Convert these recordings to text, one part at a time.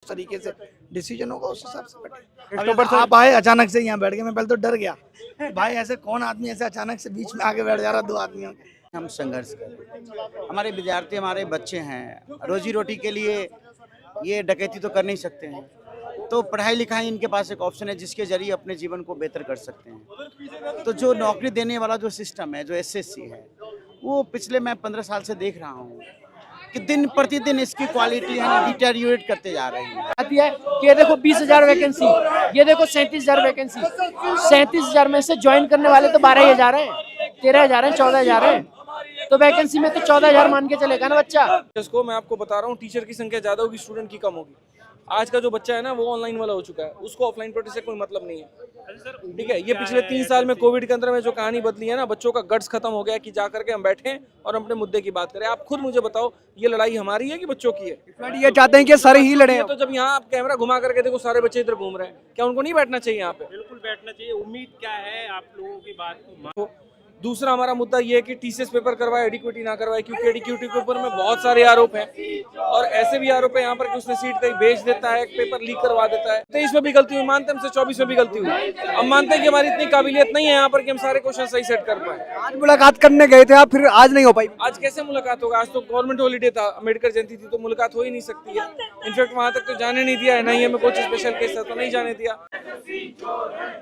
तरीके से डिसीजन होगा उस हिसाब से बैठे। अब आप आए अचानक से यहाँ बैठ गए, मैं पहले तो डर गया भाई ऐसे कौन आदमी ऐसे अचानक से बीच में आके बैठ जा रहा दो आदमियों के। हम संघर्ष कर रहे हैं। हमारे विद्यार्थी, हमारे बच्चे हैं, रोजी रोटी के लिए ये डकैती तो कर नहीं सकते हैं, तो पढ़ाई लिखाई इनके पास एक ऑप्शन है जिसके जरिए अपने जीवन को बेहतर कर सकते हैं। तो जो नौकरी देने वाला जो सिस्टम है, जो एसएससी है, वो पिछले मैं 15 साल से देख रहा हूँ कि दिन प्रतिदिन इसकी क्वालिटी है डिटेरियोरेट करते जा रही है। आती है कि ये देखो 20,000 वैकेंसी, ये देखो 37,000 वैकेंसी, 37,000 में से ज्वाइन करने वाले तो 12,000 हैं, 13,000 हैं, 14,000 हैं, तो वैकेंसी में तो 14,000 मान के चलेगा ना बच्चा। इसको मैं आपको बता रहा हूँ, टीचर की संख्या ज्यादा होगी, स्टूडेंट की कम होगी। आज का जो बच्चा है ना वो ऑनलाइन वाला हो चुका है, उसको ऑफलाइन पढ़ने से कोई मतलब नहीं है। ठीक है, ये पिछले 3 साल में कोविड के अंदर में जो कहानी बदली है ना, बच्चों का गट्स खत्म हो गया कि जा करके हम बैठें और अपने मुद्दे की बात करें। आप खुद मुझे बताओ, ये लड़ाई हमारी है कि बच्चों की है? ये चाहते हैं कि सारे ही लड़े। तो जब यहाँ आप कैमरा घुमा करके देखो सारे बच्चे इधर घूम रहे हैं, क्या उनको नहीं बैठना चाहिए यहाँ पे? बिल्कुल बैठना चाहिए। उम्मीद क्या है आप लोगों की बात को। दूसरा हमारा मुद्दा ये है कि टीसीएस पेपर करवाए, एडिक्विटी ना करवाए, क्योंकि एडिक्विटी के ऊपर में बहुत सारे आरोप हैं और ऐसे भी आरोप है यहाँ पर कि उसने सीट कहीं बेच देता है, पेपर लीक करवा देता है। 23 में भी गलती हुई मानते हैं, हमसे 24 में भी गलती हुई। हम मानते हैं कि हमारी इतनी काबिलियत नहीं है यहाँ पर कि हम सारे क्वेश्चन सही सेट कर पाए। आज मुलाकात करने गए थे आप, फिर आज नहीं हो पाई। आज कैसे मुलाकात होगा? आज तो गवर्नमेंट हॉलीडे था, अम्बेडकर जयंती थी, तो मुलाकात हो ही नहीं सकती है। इनफैक्ट वहां तक तो जाने नहीं दिया है, नहीं हमें कुछ स्पेशल केस था तो नहीं जाने दिया।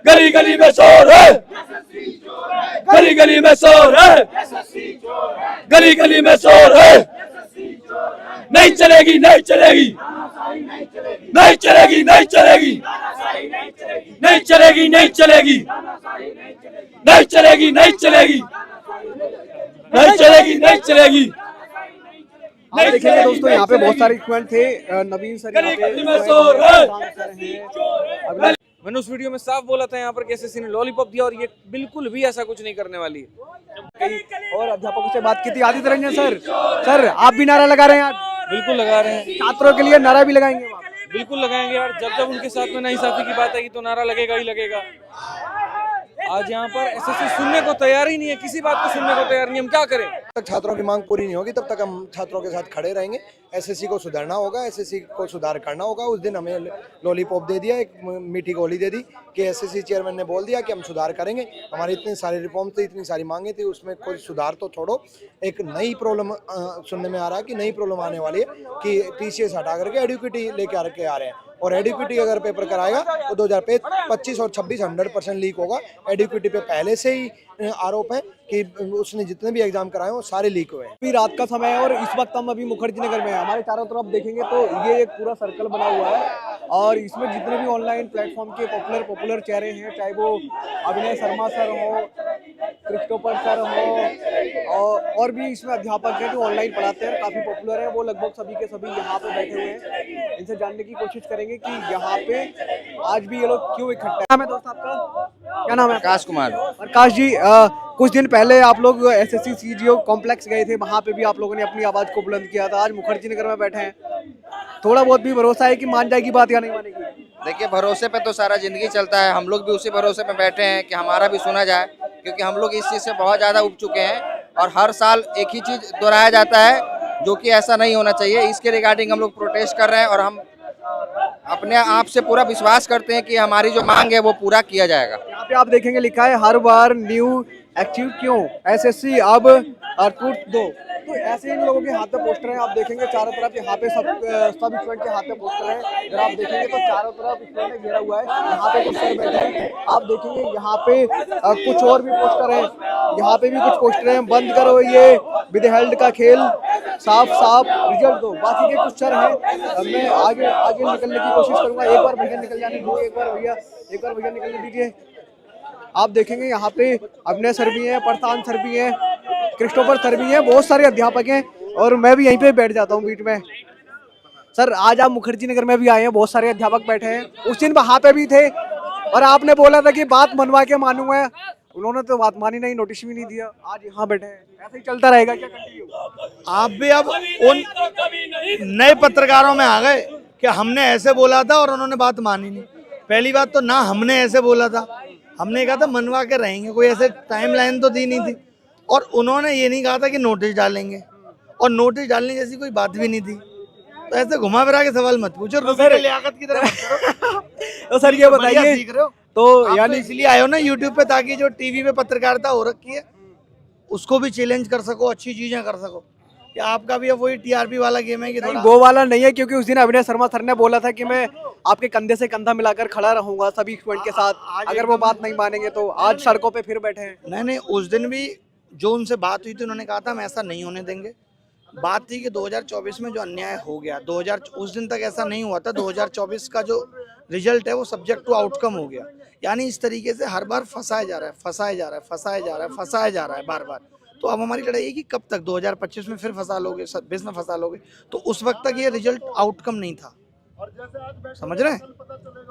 गली गली में शोर है, गली गली में शोर है, गली गली में शोर है। नहीं चलेगी, नहीं चलेगी, नहीं चलेगी, नहीं चलेगी, नहीं चलेगी, नहीं चलेगी, नहीं चलेगी, नहीं चलेगी, नहीं चलेगी, नहीं चलेगी। आप देखेंगे दोस्तों, यहाँ पे बहुत सारे स्टूडेंट थे। नवीन सर यहाँ पे मैंने उस वीडियो में साफ बोला था यहाँ पर कि एसएससी ने लॉलीपॉप दिया और ये बिल्कुल भी ऐसा कुछ नहीं करने वाली है। और अध्यापकों से बात की थी आदित्य रंजन सर, सर आप भी नारा लगा रहे हैं आज? बिल्कुल लगा रहे हैं, छात्रों के लिए नारा भी लगाएंगे आप? बिल्कुल लगाएंगे यार। जब जब उनके साथ में नाइंसाफी की बात आएगी तो नारा लगेगा ही लगेगा। आज यहाँ पर एसएससी सुनने को तैयार ही नहीं है, किसी बात को सुनने को तैयार नहीं। हम क्या करें? तक छात्रों की मांग पूरी नहीं होगी तब तक हम छात्रों के साथ खड़े रहेंगे। एसएससी को सुधारना होगा, एसएससी को सुधार करना होगा। उस दिन हमें लॉलीपॉप दे दिया, एक मीठी गोली दे दी कि एसएससी चेयरमैन ने बोल दिया कि हम सुधार करेंगे। हमारी इतनी सारी रिफॉर्म थी, इतनी सारी मांगे थी, उसमें कोई सुधार तो छोड़ो, एक नई प्रॉब्लम सुनने में आ रहा है कि नई प्रॉब्लम आने वाली है कि टीसीएस हटा करके एडिक्विटी लेके आ रहे हैं। और एडिक्विटी अगर पेपर कराएगा तो 2025 और 26 100% लीक होगा। एडिक्विटी पे पहले से ही आरोप है कि उसने जितने भी एग्जाम कराए वो सारे लीक हुए हैं। अभी रात का समय है और इस वक्त हम अभी मुखर्जी नगर में हैं। हमारे चारों तरफ देखेंगे तो ये एक पूरा सर्कल बना हुआ है और इसमें जितने भी ऑनलाइन प्लेटफॉर्म के पॉपुलर चेहरे हैं, चाहे वो अभिनय शर्मा सर हो, क्रिस्टोफर सर हो और भी इसमें अध्यापक हैं जो ऑनलाइन पढ़ाते हैं, काफ़ी पॉपुलर है, वो लगभग सभी के सभी यहाँ पे बैठे हुए हैं। इनसे जानने की कोशिश करेंगे कि यहाँ पे आज भी ये लोग क्यों इकट्ठा है। नाम है दोस्त आपका? क्या नाम है? प्रकाश कुमार। प्रकाश जी, कुछ दिन पहले आप लोग एसएससी सीजीओ कॉम्प्लेक्स गए थे, वहाँ पे भी आप लोगों ने अपनी आवाज़ को बुलंद किया था। आज मुखर्जी नगर में बैठे हैं, थोड़ा बहुत भी भरोसा है कि मान जाएगी बात या नहीं मानेगी? देखिए, भरोसे पे तो सारा जिंदगी चलता है। हम लोग भी उसी भरोसे पे बैठे हैं कि हमारा भी सुना जाए, क्योंकि हम लोग इस चीज़ से बहुत ज़्यादा उब चुके हैं और हर साल एक ही चीज़ दोहराया जाता है, जो कि ऐसा नहीं होना चाहिए। इसके रिगार्डिंग हम लोग प्रोटेस्ट कर रहे हैं और हम अपने आप से पूरा विश्वास करते हैं कि हमारी जो मांग है वो पूरा किया जाएगा। यहाँ पे आप देखेंगे लिखा है हर बार न्यू एक्टिव क्यों, एसएससी अब अर्थपूर्त दो। तो ऐसे इन लोगों के हाथ में पोस्टर हैं, आप देखेंगे चारों तरफ यहाँ पे सब स्टूडेंट के हाथ में पोस्टर है। अगर आप देखेंगे तो चारों तरफ स्टूडेंट ने घेरा हुआ है, यहाँ पे कुछ सर बैठे हैं। आप देखेंगे यहाँ पे कुछ और भी पोस्टर हैं, यहाँ पे भी कुछ पोस्टर हैं। बंद करो ये विदहेल्ड का खेल, साफ साफ रिजल्ट दो। बाकी के कुछ सर हैं, मैं आगे निकलने की कोशिश करूंगा। एक बार भैया निकल जाने दीजिए, एक बार भैया निकलने दीजिए। आप देखेंगे यहाँ पे अभिनय सर भी हैं, प्रशांत सर भी हैं, क्रिस्टोफर सर भी हैं, बहुत सारे अध्यापक हैं और मैं भी यहीं पे बैठ जाता हूँ बीच में। सर आज आप मुखर्जी नगर में भी आए हैं, बहुत सारे अध्यापक बैठे हैं, उस दिन वहाँ पे भी थे और आपने बोला था कि बात मनवा के मानूंगा, उन्होंने तो बात मानी नहीं, नोटिस भी नहीं दिया, आज यहाँ बैठे हैं। ऐसे ही चलता रहेगा क्या? आप भी अब उन नए पत्रकारों में आ गए कि हमने ऐसे बोला था और उन्होंने बात मानी नहीं। पहली बात तो ना हमने ऐसे बोला था, हमने कहा था मनवा के रहेंगे, कोई ऐसे टाइमलाइन तो दी नहीं थी। और उन्होंने ये नहीं कहा था कि नोटिस डालेंगे, और नोटिस डालने जैसी कोई बात भी नहीं थी। तो ऐसे घुमा फिरा के सवाल मत पूछो, रुपये की लियाकत की तरह मत करो। तो सर ये बढ़िया बताइए, सीख रहे हो तो यानी यानी इसलिए आए हो ना यूट्यूब पे, ताकि जो टीवी पे पत्रकारिता हो रखी है उसको भी चैलेंज कर सको, अच्छी चीजें कर सको। कि आपका भी अब वही टीआरपी वाला गेम है कि नहीं, थोड़ा वो वाला नहीं है, क्योंकि उस दिन अभिनय शर्मा सर ने बोला था कि मैं आपके कंधे से कंधा मिलाकर खड़ा रहूंगा सभी स्टूडेंट के साथ, अगर वो बात नहीं मानेंगे तो आज सड़कों पे फिर बैठे हैं। नहीं, उस दिन भी जो उनसे बात हुई थी उन्होंने कहा था हम ऐसा नहीं होने देंगे। बात थी कि 2024 में जो अन्याय हो गया, 2000 उस दिन तक ऐसा नहीं हुआ था, 2024 का जो रिजल्ट है वो सब्जेक्ट टू आउटकम हो गया। यानी इस तरीके से हर बार फंसाया जा रहा है, फंसाया जा रहा है, फंसाया जा रहा है, फंसाया जा रहा है बार बार। तो अब हमारी लड़ाई है कि कब तक 2025 में फिर फंसा लोगे, 26 में फंसा लोगे, तो उस वक्त तक ये रिजल्ट आउटकम नहीं था। समझ रहे हैं?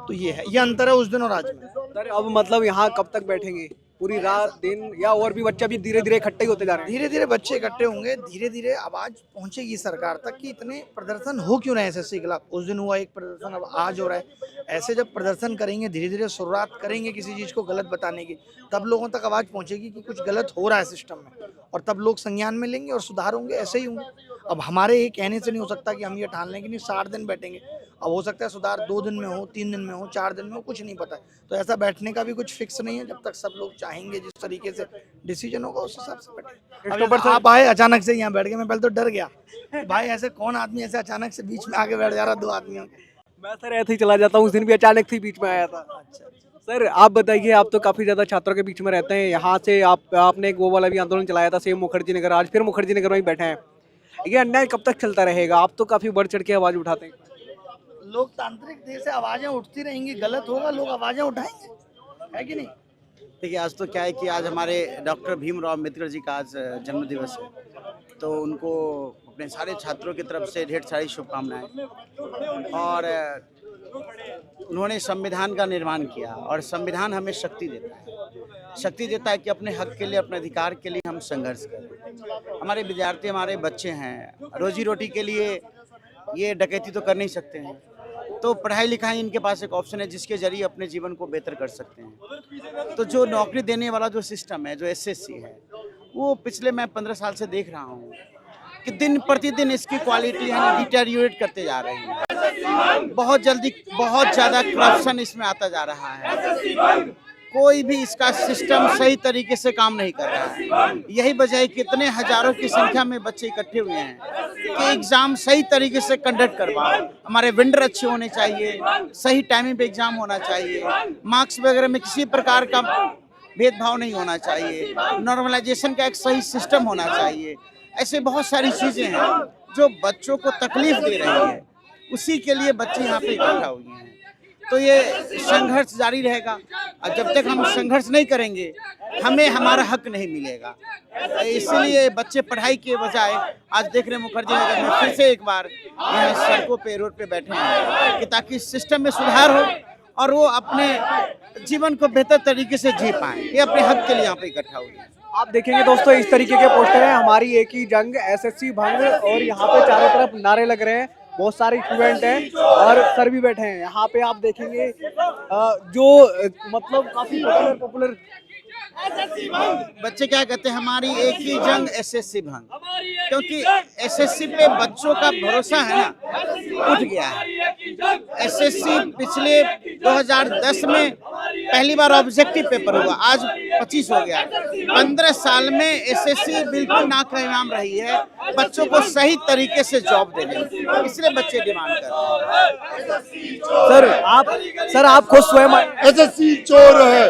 तो ये है, ये अंतर है उस दिन और आज में। सर अब मतलब यहाँ कब तक बैठेंगे, पूरी रात दिन, या और भी बच्चे अभी धीरे धीरे इकट्ठे ही होते जा रहे हैं? धीरे धीरे बच्चे इकट्ठे होंगे, धीरे धीरे आवाज पहुंचेगी सरकार तक कि इतने प्रदर्शन हो क्यों रहे हैं एसएससी के खिलाफ। उस दिन हुआ एक प्रदर्शन, अब आज हो रहा है। ऐसे जब प्रदर्शन करेंगे, धीरे धीरे शुरुआत करेंगे किसी चीज को गलत बताने की, तब लोगों तक आवाज पहुंचेगी कि कुछ गलत हो रहा है सिस्टम में, और तब लोग संज्ञान में लेंगे और सुधार होंगे। ऐसे ही होंगे। अब हमारे ये कहने से नहीं हो सकता कि हम ये ठान लें कि नहीं 60 दिन बैठेंगे। अब हो सकता है सुधार 2 दिन में हो, 3 दिन में हो, 4 दिन में हो, कुछ नहीं पता है। तो ऐसा बैठने का भी कुछ फिक्स नहीं है, जब तक सब लोग चाहेंगे जिस तरीके से डिसीजन होगा उस हिसाब से बैठेंगे। अब आप आए अचानक से यहाँ बैठ गए, मैं पहले तो डर गया भाई ऐसे कौन आदमी ऐसे अचानक से बीच में आके बैठ जा रहा 2 आदमियों के। मैं सर ऐसे ही चला जाता हूँ, उस दिन भी अचानक से बीच में आया था। सर आप बताइए, आप तो काफी ज्यादा छात्रों के बीच में रहते हैं, यहाँ से आपने एक वो वाला भी आंदोलन चलाया था सेम मुखर्जी नगर, आज फिर मुखर्जी नगर में ही बैठे हैं। ये अन्याय कब तक चलता रहेगा? आप तो काफी बढ़ चढ़ के आवाज उठाते हैं। लोकतांत्रिक देश से आवाजें उठती रहेंगी, गलत होगा लोग आवाजें उठाएंगे, है कि नहीं? देखिए आज तो क्या है कि आज हमारे डॉक्टर भीमराव अम्बेडकर जी का आज जन्म दिवस है, तो उनको अपने सारे छात्रों की तरफ से ढेर सारी शुभकामनाएं। और उन्होंने संविधान का निर्माण किया, और संविधान हमें शक्ति देता है, शक्ति देता है कि अपने हक के लिए, अपने अधिकार के लिए हम संघर्ष करें। हमारे विद्यार्थी, हमारे बच्चे हैं, रोजी रोटी के लिए ये डकैती तो कर नहीं सकते हैं, तो पढ़ाई लिखाई इनके पास एक ऑप्शन है जिसके जरिए अपने जीवन को बेहतर कर सकते हैं। तो जो नौकरी देने वाला जो सिस्टम है, जो एसएससी है, वो पिछले मैं 15 साल से देख रहा हूँ कि दिन प्रतिदिन इसकी क्वालिटी है डिटेरियोरेट करते जा रही है। बहुत जल्दी बहुत ज़्यादा करप्शन इसमें आता जा रहा है, कोई भी इसका सिस्टम सही तरीके से काम नहीं कर रहा है। यही वजह है कि इतने हजारों की संख्या में बच्चे इकट्ठे हुए हैं कि एग्ज़ाम सही तरीके से कंडक्ट करवाओ। हमारे वेंडर अच्छे होने चाहिए, सही टाइमिंग पे एग्ज़ाम होना चाहिए, मार्क्स वगैरह में किसी प्रकार का भेदभाव नहीं होना चाहिए, नॉर्मलाइजेशन का एक सही सिस्टम होना चाहिए। ऐसे बहुत सारी चीज़ें हैं जो बच्चों को तकलीफ दे रही है, उसी के लिए बच्चे यहाँ पे इकट्ठा हुए हैं। तो ये संघर्ष जारी रहेगा, और जब तक हम संघर्ष नहीं करेंगे हमें हमारा हक नहीं मिलेगा। इसलिए बच्चे पढ़ाई के बजाय आज देख रहे मुखर्जी नगर में फिर से एक बार यहाँ सड़कों पे, रोड पे बैठे हैं कि ताकि सिस्टम में सुधार हो और वो अपने जीवन को बेहतर तरीके से जी पाएँ। ये अपने हक के लिए यहाँ पे इकट्ठा हुए हैं। आप देखेंगे दोस्तों, इस तरीके के पोस्टर हैं, हमारी एक ही जंग, एसएससी भंग, और यहाँ पे चारों तरफ नारे लग रहे हैं। बहुत सारे स्टूडेंट हैं और सर भी बैठे हैं। यहाँ पे आप देखेंगे जो मतलब काफी पॉपुलर बच्चे क्या कहते हैं, हमारी एक ही जंग एसएससी भंग, क्योंकि एसएससी पे बच्चों का भरोसा है ना उठ गया है। एसएससी पिछले 2010 में पहली बार ऑब्जेक्टिव पेपर हुआ, आज 25 हो गया। 15 साल में एसएससी बिल्कुल नाकामयाब रही है बच्चों को सही तरीके से जॉब देने, इसलिए बच्चे डिमांड कर रहे हैं। सर आप खुद स्वयं एसएससी चोर है,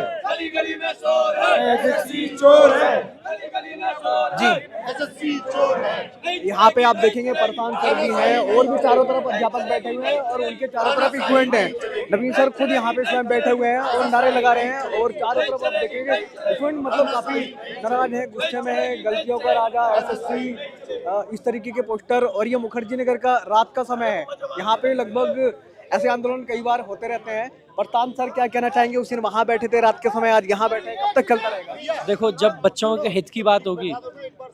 एसएससी चोर है जी, एसएससी चोर है। यहाँ पे आप देखेंगे प्रशांत सर भी हैं और भी चारों तरफ अध्यापक बैठे हुए हैं और उनके चारों तरफ स्टूडेंट हैं। नवीन सर खुद यहाँ पे स्वयं बैठे हुए हैं और नारे लगा रहे हैं, और चारों तरफ आप देखेंगे स्टूडेंट मतलब काफी नाराज है, गुस्से में है, गलतियों का राजा एसएससी, इस तरीके के पोस्टर। और ये मुखर्जी नगर का रात का समय है, यहाँ पे लगभग ऐसे आंदोलन कई बार होते रहते हैं। प्रशांत सर क्या कहना चाहेंगे? उस दिन वहाँ बैठे थे रात के समय, आज यहाँ बैठे, कब तक चलता रहेगा? देखो, जब बच्चों के हित की बात होगी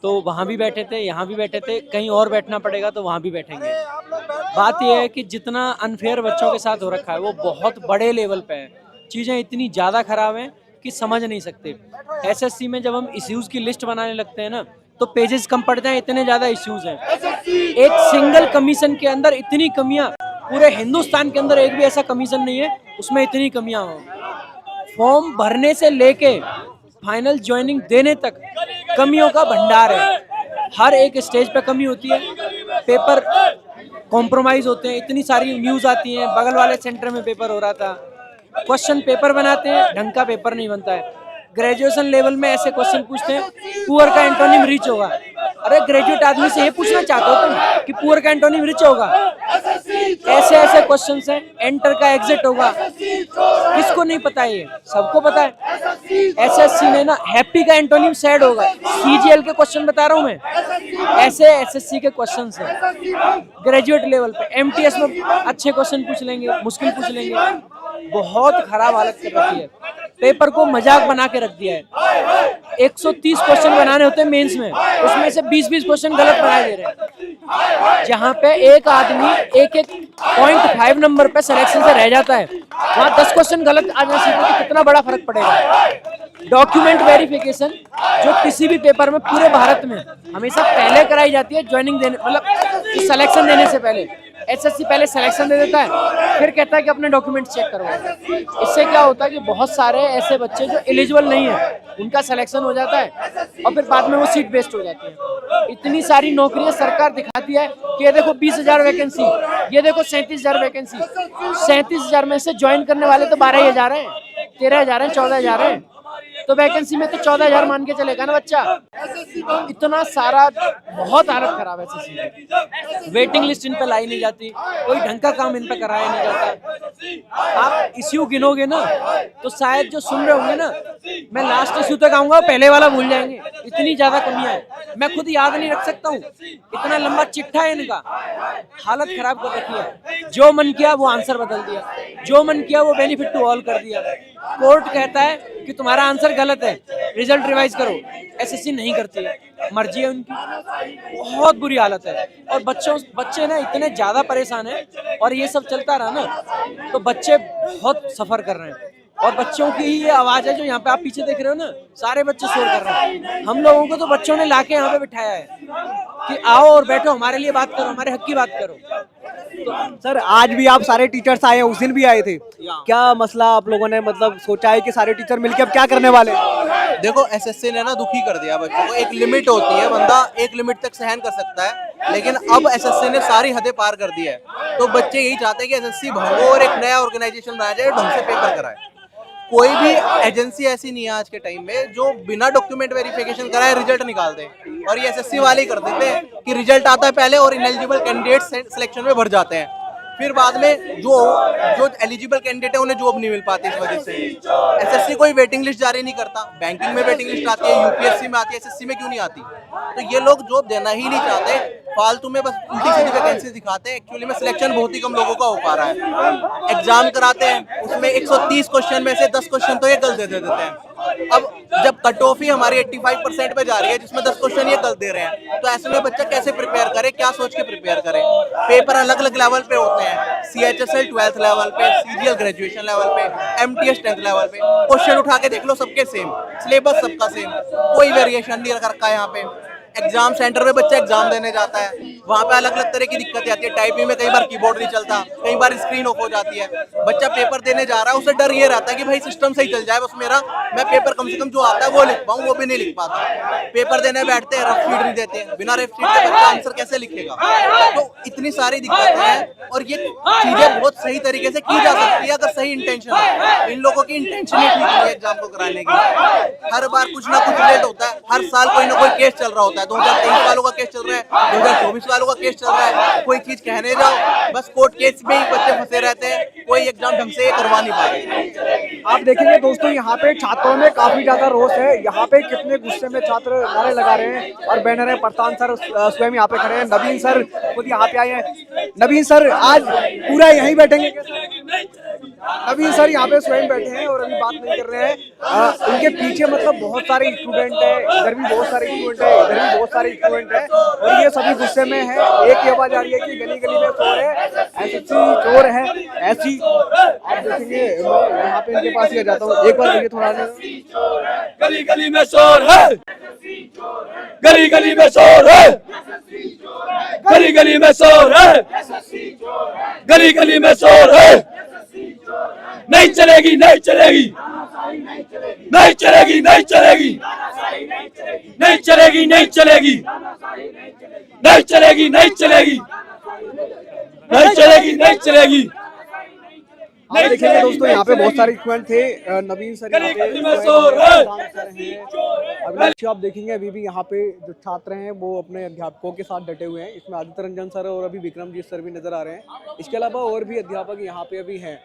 तो वहाँ भी बैठे थे, यहाँ भी बैठे थे, कहीं और बैठना पड़ेगा तो वहाँ भी बैठेंगे। बात यह है कि जितना अनफेयर बच्चों के साथ हो रखा है वो बहुत बड़े लेवल पे है, चीज़ें इतनी ज़्यादा खराब हैं कि समझ नहीं सकते। एसएससी में जब हम इश्यूज़ की लिस्ट बनाने लगते हैं ना, तो पेजेस कम पड़ते हैं, इतने ज्यादा इश्यूज हैं। एक सिंगल कमीशन के अंदर इतनी कमियां, पूरे हिंदुस्तान के अंदर एक भी ऐसा कमीशन नहीं है उसमें इतनी कमियां हो। फॉर्म भरने से लेके फाइनल ज्वाइनिंग देने तक कमियों का भंडार है। हर एक स्टेज पे कमी होती है, पेपर कॉम्प्रोमाइज होते हैं, इतनी सारी न्यूज आती हैं। बगल वाले सेंटर में पेपर हो रहा था, क्वेश्चन पेपर बनाते हैं, ढंग का पेपर नहीं बनता है। ग्रेजुएशन लेवल में ऐसे क्वेश्चन पूछते हैं, पुअर का एंटोनिम रिच होगा। अरे ग्रेजुएट आदमी से ये पूछना चाहते हो तुम कि पुअर का एंटोनिम रिच होगा? ऐसे ऐसे क्वेश्चंस हैं। एंटर का एग्जिट होगा, किसको नहीं पता है? ये सबको पता है। एसएससी में ना हैप्पी का एंटोनिम सैड होगा। सीजीएल के क्वेश्चन बता रहा हूँ मैं, ऐसे एसएससी के क्वेश्चंस हैं। ग्रेजुएट लेवल पे एमटीएस में अच्छे क्वेश्चन पूछ लेंगे, मुश्किल पूछ लेंगे। बहुत खराब हालत कर रखी है, पेपर को मजाक बना के रख दिया है। 130 क्वेश्चन बनाने होते हैं मेंस में, उसमें से 20-20 क्वेश्चन गलत बनाए दे रहे हैं। जहाँ पे एक आदमी 1.5 नंबर पे सिलेक्शन से रह जाता है, वहाँ 10 क्वेश्चन गलत आ जाने से कितना बड़ा फर्क पड़ेगा। डॉक्यूमेंट वेरिफिकेशन जो किसी भी पेपर में पूरे भारत में हमेशा पहले कराई जाती है, ज्वाइनिंग देने मतलब सिलेक्शन देने से पहले। एसएससी पहले सिलेक्शन दे देता है, फिर कहता है कि अपने डॉक्यूमेंट चेक करवाओ। इससे क्या होता है कि बहुत सारे ऐसे बच्चे जो एलिजिबल नहीं है उनका सिलेक्शन हो जाता है और फिर बाद में वो सीट बेस्ड हो जाती है। इतनी सारी नौकरियां सरकार दिखाती है कि ये देखो 20,000 वैकेंसी, ये देखो 37,000 वैकेंसी। 37,000 में से ज्वाइन करने वाले तो 12,000 हैं, 13,000 हैं, 14,000 हैं, तो वैकेंसी में तो 14,000 मान के चलेगा ना बच्चा। इतना सारा बहुत हालत खराब है एसएससी। वेटिंग लिस्ट इन पे लाई नहीं जाती, कोई ढंग का काम इन पे कराया नहीं जाता। आप इश्यू गिनोगे ना तो शायद जो सुन रहे होंगे ना, मैं लास्ट इश्यू तक आऊंगा, पहले वाला भूल जाएंगे। इतनी ज्यादा कमियां है, मैं खुद याद नहीं रख सकता हूँ, इतना लंबा चिट्ठा है इनका। हालत खराब कर रखी है। जो मन किया वो आंसर बदल दिया, जो मन किया वो बेनिफिट टू ऑल कर दिया। कोर्ट कहता है कि तुम्हारा आंसर गलत है, रिजल्ट रिवाइज करो। एसएससी नहीं करती है, मर्जी है उनकी। बहुत बुरी हालत है और बच्चे ना इतने ज्यादा परेशान हैं और ये सब चलता रहा ना तो बच्चे बहुत सफर कर रहे हैं। और बच्चों की ही ये आवाज है जो यहाँ पे आप पीछे देख रहे हो ना, सारे बच्चे शोर कर रहे हैं। हम लोगों को तो बच्चों ने लाके यहाँ पे बिठाया है कि आओ और बैठो, हमारे लिए बात करो, हमारे हक की बात करो। सर आज भी आप सारे टीचर्स आए हैं, उस दिन भी आए थे, क्या मसला आप लोगों ने मतलब सोचा है कि सारे टीचर मिलकर अब क्या करने वाले हैं? देखो एसएससी ने ना दुखी कर दिया बच्चों को। एक लिमिट होती है, बंदा एक लिमिट तक सहन कर सकता है, लेकिन अब एसएससी ने सारी हदें पार कर दी है। तो बच्चे यही चाहते हैं कि एसएससी भागो और एक नया ऑर्गेनाइजेशन बनाया जाए, ढंग से पेपर कराए। कोई भी एजेंसी ऐसी नहीं है आज के टाइम में जो बिना डॉक्यूमेंट वेरिफिकेशन कराए रिजल्ट निकाल दे, और ये एसएससी वाले ही कर देते हैं कि रिजल्ट आता है पहले और इनएलिजिबल कैंडिडेट सिलेक्शन में भर जाते हैं। फिर बाद में जो एलिजिबल कैंडिडेट है उन्हें जॉब नहीं मिल पाती। इस वजह से एसएससी कोई वेटिंग लिस्ट जारी नहीं करता। बैंकिंग में वेटिंग लिस्ट आती है, यूपीएससी में आती है, एसएससी में क्यों नहीं आती? तो ये लोग जॉब देना ही नहीं चाहते, फालतू में बस उल्टी सीधी वैकेंसी दिखाते हैं। एक्चुअली में सिलेक्शन बहुत ही कम लोगों का हो पा रहा है। एग्जाम कराते हैं, उसमें 130 क्वेश्चन में से 10 क्वेश्चन तो ये गलत दे देते हैं। अब जब कट ऑफ ही हमारी 85% पे जा रही है, जिसमें 10 क्वेश्चन ये गलत दे रहे हैं, तो ऐसे में बच्चा कैसे प्रिपेयर करे, क्या सोच के प्रिपेयर करे? पेपर अलग अलग लेवल पे होते हैं, CHSL 12th लेवल पे, CGL ग्रेजुएशन लेवल पे, MTS 10th लेवल पे। क्वेश्चन उठा के देख लो, सबके सेम, सिलेबस सबका सेम, कोई वेरिएशन नहीं रखा है यहाँ पे। एग्जाम सेंटर में बच्चा एग्जाम देने जाता है, वहाँ पे अलग अलग तरह की दिक्कतें आती है। टाइपिंग में कई बार कीबोर्ड नहीं चलता, कई बार स्क्रीन ऑफ हो जाती है। बच्चा पेपर देने जा रहा है, उसे डर ये रहता है कि भाई सिस्टम सही चल जाए बस मेरा, मैं पेपर कम से कम जो आता है वो लिख पाऊँ, वो भी नहीं लिख पाता। पेपर देने बैठते हैं, रफ शीट नहीं देते, बिना रफ शीट के बच्चा आंसर कैसे लिखेगा? तो इतनी सारी दिक्कतें हैं और ये चीजें बहुत सही तरीके से की जा सकती है अगर सही इंटेंशन है। इन लोगों की इंटेंशन ही ठीक है एग्जाम को कराने की। हर बार कुछ ना कुछ लेट होता है, हर साल कोई ना कोई केस चल रहा होता है। 2023 वालों का केस चल रहा है, 2024 वालों का केस चल रहा है। कोई चीज कहने जाओ बस कोर्ट केस में ही बच्चे फंसे रहते हैं, कोई एग्जाम ढंग से करवा नहीं पा रहे। आप देखेंगे दोस्तों यहाँ पे छात्रों में काफी ज्यादा रोष है। यहाँ पे कितने गुस्से में छात्र नारे लगा रहे हैं और बैनर है। प्रशांत सर स्वयं यहाँ पे खड़े हैं, नवीन सर खुद यहाँ पे आए हैं। नवीन सर आज पूरा यहीं बैठेंगे? नवीन सर यहाँ पे स्वयं बैठे हैं और अभी बात नहीं कर रहे हैं। उनके पीछे मतलब बहुत सारे स्टूडेंट है, इधर भी बहुत सारे स्टूडेंट है, इधर भी बहुत सारे स्टूडेंट है और ये सभी गुस्से में है। एक ही आवाज आ रही है कि गली गली में चोर है, एसएससी चोर है। ऐसी आप देखेंगे, मैं यहाँ पे इनके पास ही आ जाता हूँ, एक बार देखिए थोड़ा। गली गली में शोर है, गली गली में शोर है, गली गली में शोर है, गली गली में शोर है। नहीं चलेगी, नहीं चलेगी, नहीं चलेगी, नहीं चलेगी, नहीं चलेगी, नहीं चलेगी, नहीं चलेगी, नहीं चलेगी, नहीं चलेगी, नहीं चलेगी। आप देखेंगे दोस्तों यहाँ पे बहुत सारे स्टूडेंट थे। नवीन सर यहाँ पे अभिलाष आप देखेंगे अभी भी यहाँ पे जो छात्र हैं वो अपने अध्यापकों के साथ डटे हुए हैं। इसमें आदित्य रंजन सर और अभी विक्रमजीत सर भी नजर आ रहे हैं। इसके अलावा और भी अध्यापक यहाँ पे अभी हैं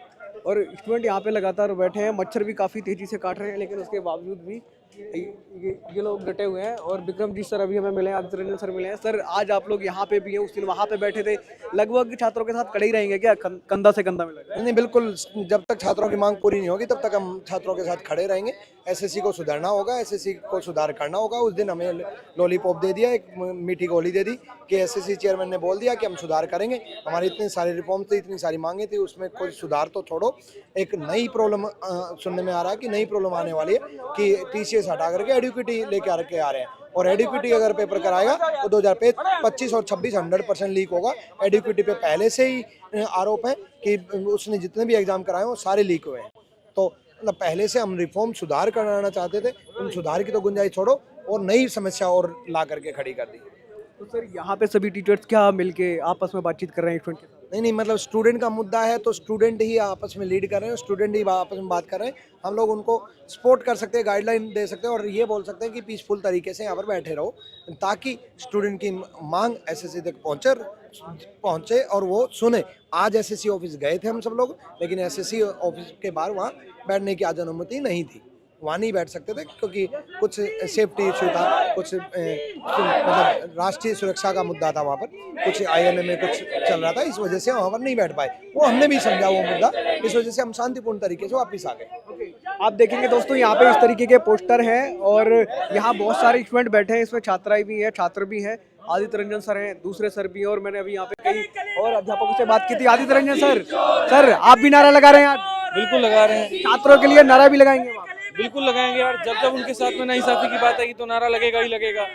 और स्टूडेंट यहाँ पे लगातार बैठे हैं। मच्छर भी काफ़ी तेजी से काट रहे हैं लेकिन उसके बावजूद भी ये लोग डटे हुए हैं। और विक्रमजीत सर अभी हमें मिले हैं, आदित्य रंजन सर मिले हैं। सर आज आप लोग यहाँ पे भी हैं, उस दिन वहाँ पे बैठे थे, लगभग छात्रों के साथ खड़े ही रहेंगे क्या, कंधा से कंधा मिलेगा? नहीं, बिल्कुल, जब तक छात्रों की मांग पूरी नहीं होगी तब तक हम छात्रों के साथ खड़े रहेंगे। एसएससी को सुधारना होगा, एसएससी को सुधार करना होगा। उस दिन हमें लॉलीपॉप दे दिया, एक मीठी गोली दे दी कि एसएससी चेयरमैन ने बोल दिया कि हम सुधार करेंगे। हमारी इतनी सारी रिफॉर्म थी, इतनी सारी मांगे थी, उसमें कोई सुधार तो छोड़ो, एक नई प्रॉब्लम सुनने में आ रहा है कि नई प्रॉब्लम आने वाली है कि टीसीएस हटा करके एडुकेटी लेके आ रहे हैं। और एडुकेटी अगर पेपर कराएगा तो 2025 और 26 100% लीक होगा। एडुकेटी पे पहले से ही आरोप है कि उसने जितने भी एग्जाम कराए वो सारे लीक हुए हैं। तो मतलब पहले से हम रिफॉर्म सुधार कराना चाहते थे, उन सुधार की तो गुंजाइश छोड़ो और नई समस्या और ला करके खड़ी कर दी। तो सर यहाँ पे सभी टीचर्स क्या मिलके आपस में बातचीत कर रहे हैं स्टूडेंट के साथ? नहीं, मतलब स्टूडेंट का मुद्दा है तो स्टूडेंट ही आपस में लीड कर रहे हैं, स्टूडेंट ही आपस में बात कर रहे हैं। हम लोग उनको सपोर्ट कर सकते हैं, गाइडलाइन दे सकते हैं और ये बोल सकते हैं कि पीसफुल तरीके से यहाँ पर बैठे रहो ताकि स्टूडेंट की मांग एसएससी तक पहुँचे और वो सुने। आज एसएससी ऑफिस गए थे हम सब लोग, लेकिन एसएससी ऑफिस के बाहर वहाँ बैठने की आज अनुमति नहीं थी, वहाँ नहीं बैठ सकते थे क्योंकि कुछ सेफ्टी इशू था, कुछ मतलब राष्ट्रीय सुरक्षा का मुद्दा था, वहाँ पर कुछ INA में कुछ चल रहा था, इस वजह से वहाँ पर नहीं बैठ पाए। वो हमने भी समझा वो मुद्दा, इस वजह से हम शांतिपूर्ण तरीके से वापस आ गए। आप देखेंगे दोस्तों यहाँ पे इस तरीके के पोस्टर हैं और यहाँ बहुत सारे स्टूडेंट बैठे हैं। इसमें छात्राएं भी हैं, छात्र भी हैं। आदित्य रंजन सर हैं, दूसरे सर भी हैं और मैंने अभी यहाँ पे कई और अध्यापकों से बात की थी। आदित्य रंजन सर आप भी नारा लगा रहे हैं आज? बिल्कुल लगा रहे हैं, छात्रों के लिए नारा भी लगाएंगे? बिल्कुल लगाएंगे यार। जब उनके साथ में नाइंसाफी की बात आएगी तो नारा लगेगा ही लगेगा।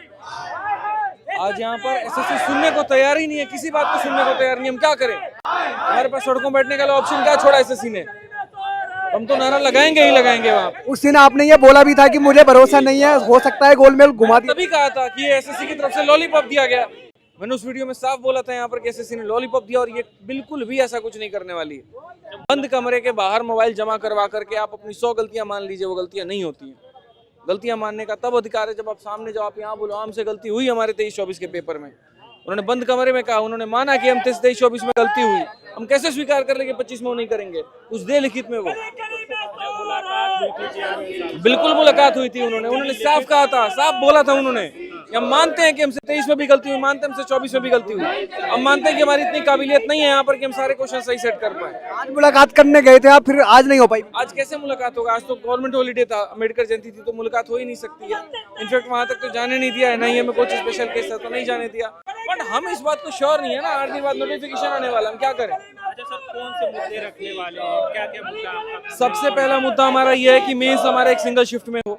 आज यहाँ पर एसएससी सुनने को तैयार ही नहीं है, किसी बात को सुनने को तैयार नहीं। हम क्या करें? हमारे पास सड़कों बैठने का ऑप्शन क्या छोड़ा एसएससी ने? हम तो नारा लगाएंगे ही लगाएंगे वहाँ। उस दिन आपने ये बोला भी था कि मुझे भरोसा नहीं है, हो सकता है गोलमेल घुमा दिया। तभी कहा था कि एसएससी की तरफ से लॉलीपॉप दिया गया। मैंने उस वीडियो में साफ बोला था यहाँ पर कि एसएससी ने लॉलीपॉप दिया और ये बिल्कुल भी ऐसा कुछ नहीं करने वाली है। बंद कमरे के बाहर मोबाइल जमा करवा करके आप अपनी 100 गलतियां मान लीजिए, वो गलतियां नहीं होती हैं। गलतियां मानने का तब अधिकार है जब आप सामने जाओ, आप यहाँ बोलो हमसे गलती हुई हमारे 23-24 के पेपर में। उन्होंने बंद कमरे में कहा, उन्होंने माना कि हम 23-24 में गलती हुई, हम कैसे स्वीकार कर लेंगे 25 में वो नहीं करेंगे? कुछ दे लिखित में वो बिल्कुल मुलाकात हुई थी, उन्होंने साफ कहा था, साफ बोला था उन्होंने। हम मानते हैं कि हमसे 23 में भी गलती हुई, मानते हैं हमसे 24 में भी गलती हुई, हम मानते हैं कि हमारी इतनी काबिलियत नहीं है यहाँ पर कि हम सारे क्वेश्चन सही सेट कर पाए। आज मुलाकात करने गए थे आप, फिर आज नहीं हो पाई? आज कैसे मुलाकात होगा? आज तो गवर्नमेंट हॉलीडे था, अम्बेडकर जयंती थी, तो मुलाकात हो ही नहीं सकती है। इनफैक्ट वहाँ तक तो जाने नहीं दिया है, नहीं हमें कुछ स्पेशल केस था तो नहीं जाने दिया। बट हम इस बात को श्योर नहीं है ना, 8 दिन बाद नोटिफिकेशन आने वाला, हम क्या करें? अच्छा सर, कौन से मुद्दे रखने वाले हैं, क्या क्या मुद्दा? सबसे पहला मुद्दा हमारा ये है कि मेंस हमारा एक सिंगल शिफ्ट में हो।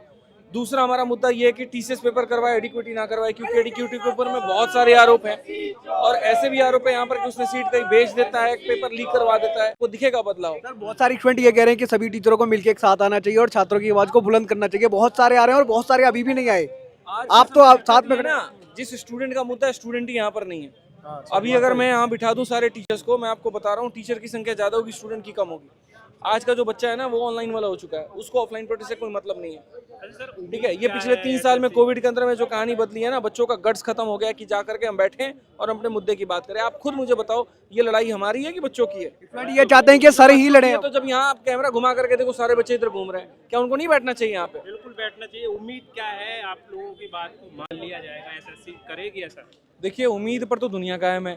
दूसरा हमारा मुद्दा ये है कि टीसीएस पेपर करवाए, एडिक्यूटी ना करवाए, क्योंकि एडिक्यूटी पेपर में बहुत सारे आरोप हैं और ऐसे भी आरोप है यहाँ पर कि उसने सीट कहीं बेच देता है, पेपर लीक करवा देता है, वो दिखेगा बदलाव। सर बहुत सारे स्टूडेंट ये कह रहे हैं कि सभी टीचरों को मिलकर एक साथ आना चाहिए और छात्रों की आवाज को बुलंद करना चाहिए। बहुत सारे आ रहे हैं और बहुत सारे अभी भी नहीं आए। आप तो साथ में ना, जिस स्टूडेंट का मुद्दा है, स्टूडेंट ही यहाँ पर नहीं है। अभी अगर मैं यहाँ बिठा दूं सारे टीचर्स को, मैं आपको बता रहा हूँ टीचर की संख्या ज्यादा होगी, स्टूडेंट की कम होगी। आज का जो बच्चा है ना वो ऑनलाइन वाला हो चुका है, उसको ऑफलाइन पढ़ने से कोई मतलब नहीं है। ठीक है, ये पिछले 3 साल में कोविड के अंदर में जो कहानी बदली है ना, बच्चों का गट्स खत्म हो गया कि जा करके हम बैठें और अपने मुद्दे की बात करें। आप खुद मुझे बताओ, ये लड़ाई हमारी है कि बच्चों की है? ये चाहते हैं कि सर ही लड़े। तो जब यहाँ आप कैमरा घुमा करके देखो सारे बच्चे इधर घूम रहे हैं, क्या उनको नहीं बैठना चाहिए यहाँ पे? बिल्कुल बैठना चाहिए। उम्मीद क्या है, आप लोगों की बात को मान लिया जाएगा, एसएससी करेगी ऐसा? देखिए, उम्मीद पर तो दुनिया कायम है।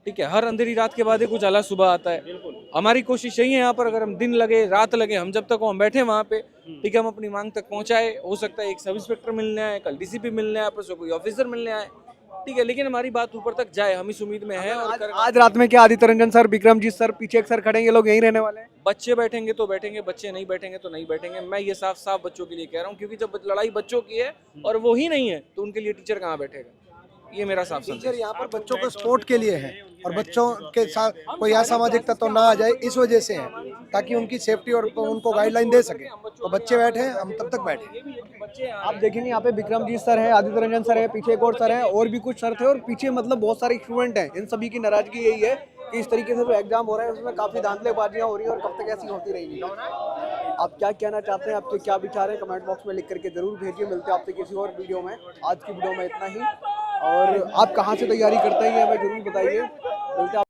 ठीक है, हर अंधेरी रात के बाद ही कुछ अला सुबह आता है। हमारी कोशिश यही है यहाँ पर, अगर हम दिन लगे रात लगे, हम जब तक हम बैठे वहाँ पे, ठीक है, हम अपनी मांग तक पहुँचाए। हो सकता है एक सब इंस्पेक्टर मिलने आए, कल डीसीपी मिलने आए, परसों कोई ऑफिसर मिलने आए, ठीक है, लेकिन हमारी बात ऊपर तक जाए, हम इस उम्मीद में है। और आज रात में क्या आदित्य रंजन सर, विक्रमजीत सर, पीछे एक सर खड़े हैं, ये लोग यहीं रहने वाले हैं? बच्चे बैठेंगे तो बैठेंगे, बच्चे नहीं बैठेंगे तो नहीं बैठेंगे। मैं ये साफ साफ बच्चों के लिए कह रहा हूँ, क्योंकि जब लड़ाई बच्चों की है और वो ही नहीं है तो उनके लिए टीचर कहाँ बैठेगा, ये मेरा साफ संदेश टीचर यहाँ पर बच्चों को सपोर्ट के लिए है और बच्चों के साथ कोई असामाजिक तत्व ना आ जाए इस वजह से है, ताकि उनकी सेफ्टी और उनको गाइडलाइन दे सके। तो बच्चे बैठे हैं, हम तब तक बैठे। आप देखेंगे यहाँ पे विक्रमजीत सर है, आदित्य रंजन सर है, पीछे एक और सर है, और भी कुछ सर थे, और पीछे मतलब बहुत सारे स्टूडेंट हैं। इन सभी की नाराजगी यही है कि इस तरीके से जो एग्जाम हो रहा है उसमें काफी धांधलेबाजियां हो रही हैं, और कब तक ऐसी होती रहेंगी। आप क्या कहना चाहते हैं, आपके क्या विचार है, कमेंट बॉक्स में लिख करके जरूर भेजिए। मिलते हैं आपसे किसी और वीडियो में। आज की वीडियो में इतना ही, और आप कहाँ से तैयारी करते हैं ये हमें जरूर बताइए। मिलते हैं